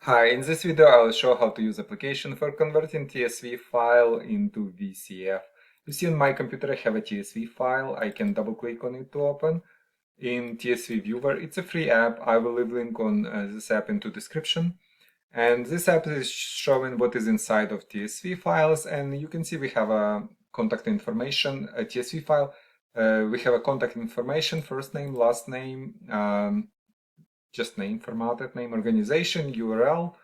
Hi, in this video I will show how to use application for converting TSV file into VCF. You see on my computer I have a TSV file. I can double click on it to open. In TSV Viewer, it's a free app. I will leave link on this app into description. And this app is showing what is inside of TSV files, and you can see we have a contact information, a TSV file. We have a contact information, first name, last name, just name, formatted name, organization, URL,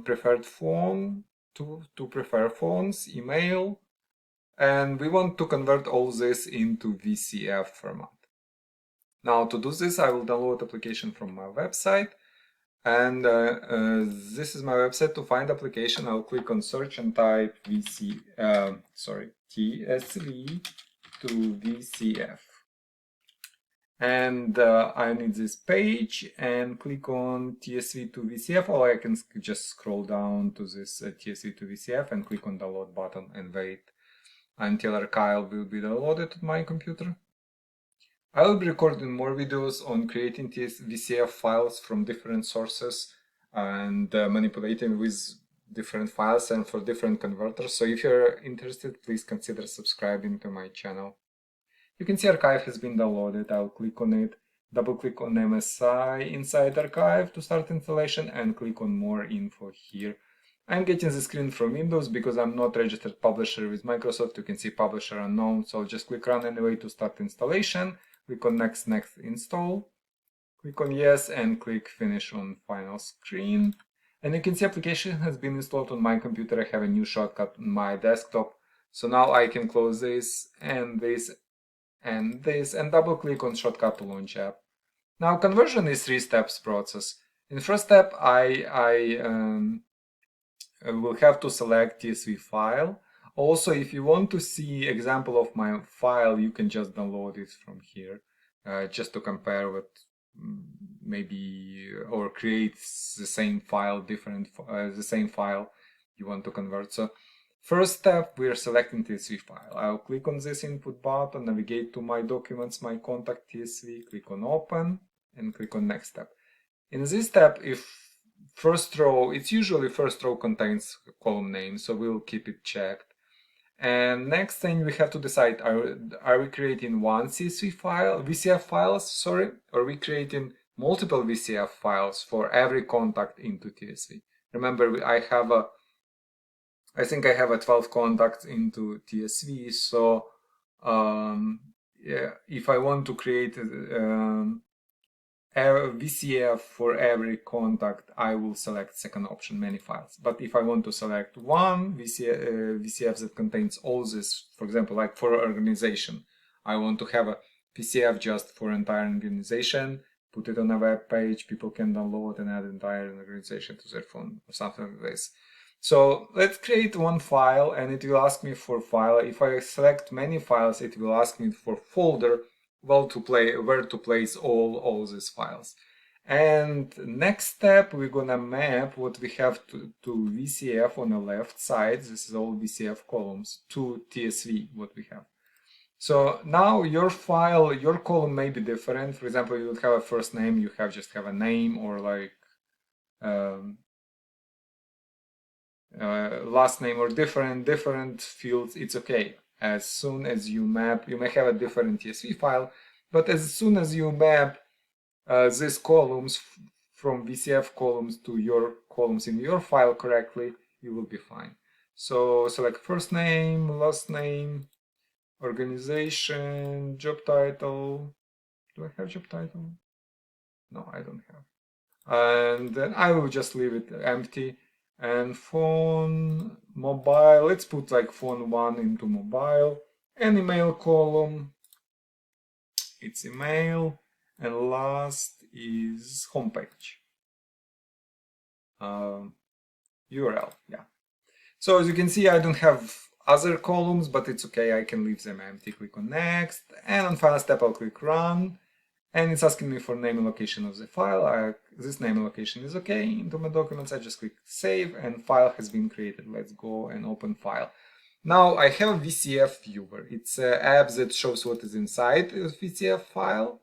preferred phone, to prefer phones, email, and we want to convert all this into VCF format. Now to do this, I will download application from my website, and this is my website. To find application, I'll click on search and type TSV to VCF. And I need this page and click on TSV to VCF, or I can just scroll down to this TSV to VCF and click on download button and wait until archive will be downloaded to my computer. I will be recording more videos on creating VCF files from different sources and manipulating with different files and for different converters. So if you're interested, please consider subscribing to my channel. You can see archive has been downloaded. I'll click on it, double click on MSI inside archive to start installation and click on more info here. I'm getting the screen from Windows because I'm not registered publisher with Microsoft. You can see publisher unknown, so I'll just click run anyway to start installation. Click on next install, click on yes and click finish on final screen. And you can see application has been installed on my computer. I have a new shortcut on my desktop. So now I can close this and this and this and double click on shortcut to launch app. Now conversion is 3 steps process. In first step I will have to select TSV file. Also, if you want to see example of my file, you can just download it from here, just to compare with maybe or create the same file, the same file you want to convert. So first step, we are selecting TSV file. I'll click on this input button, navigate to my documents, my contact TSV, click on open and click on next step. In this step, if first row, it's usually first row contains column name, so we'll keep it checked. And next thing we have to decide, are we creating one CSV file, VCF files, sorry, or are we creating multiple VCF files for every contact into TSV? Remember, I think I have a 12 contacts into TSV, so yeah, if I want to create a VCF for every contact, I will select second option, many files. But if I want to select one VCF that contains all this, for example, like for organization, I want to have a VCF just for entire organization, put it on a web page, people can download and add entire organization to their phone or something like this. So let's create one file and it will ask me for file. If I select many files, it will ask me for folder, where to place all these files. And next step, we're gonna map what we have to VCF on the left side. This is all VCF columns to TSV, what we have. So now your file, your column may be different. For example, you would have a first name, you just have a name, or like last name, or different fields. It's okay. As soon as you map, you may have a different TSV file, but as soon as you map these columns from VCF columns to your columns in your file correctly, you will be fine. So select first name, last name, organization, job title. Do I have job title? No, I don't have. And then I will just leave it empty. And phone, mobile, let's put like phone 1 into mobile, and email column, it's email, and last is homepage, URL, yeah. So as you can see, I don't have other columns, but it's okay, I can leave them empty. Click on next, and on final step I'll click run, and it's asking me for name and location of the file. This name and location is okay. Into my documents, I just click save and file has been created. Let's go and open file. Now I have a VCF viewer. It's an app that shows what is inside the VCF file.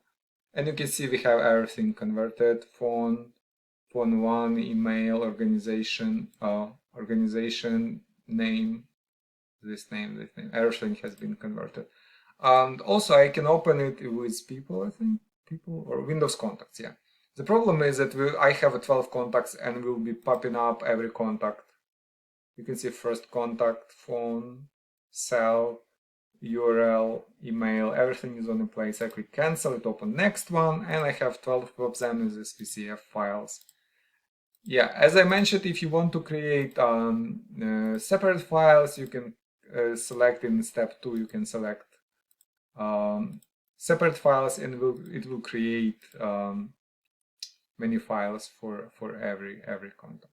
And you can see we have everything converted, phone, phone 1, email, organization, name, this name, everything has been converted. And also I can open it with people, I think, people or Windows contacts, yeah. The problem is that I have 12 contacts and will be popping up every contact. You can see first contact, phone, cell, URL, email, everything is on the place. I click cancel, it open next one, and I have 12 of them as these VCF files. Yeah, as I mentioned, if you want to create separate files, you can select in step 2, you can select separate files, and it will create many files for every contact.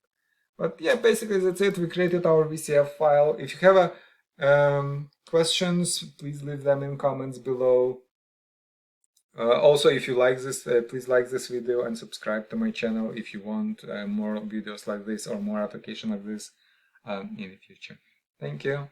But yeah, basically that's it. We created our VCF file. If you have questions, please leave them in comments below. Also, if you like this, please like this video and subscribe to my channel if you want more videos like this or more application like this in the future. Thank you.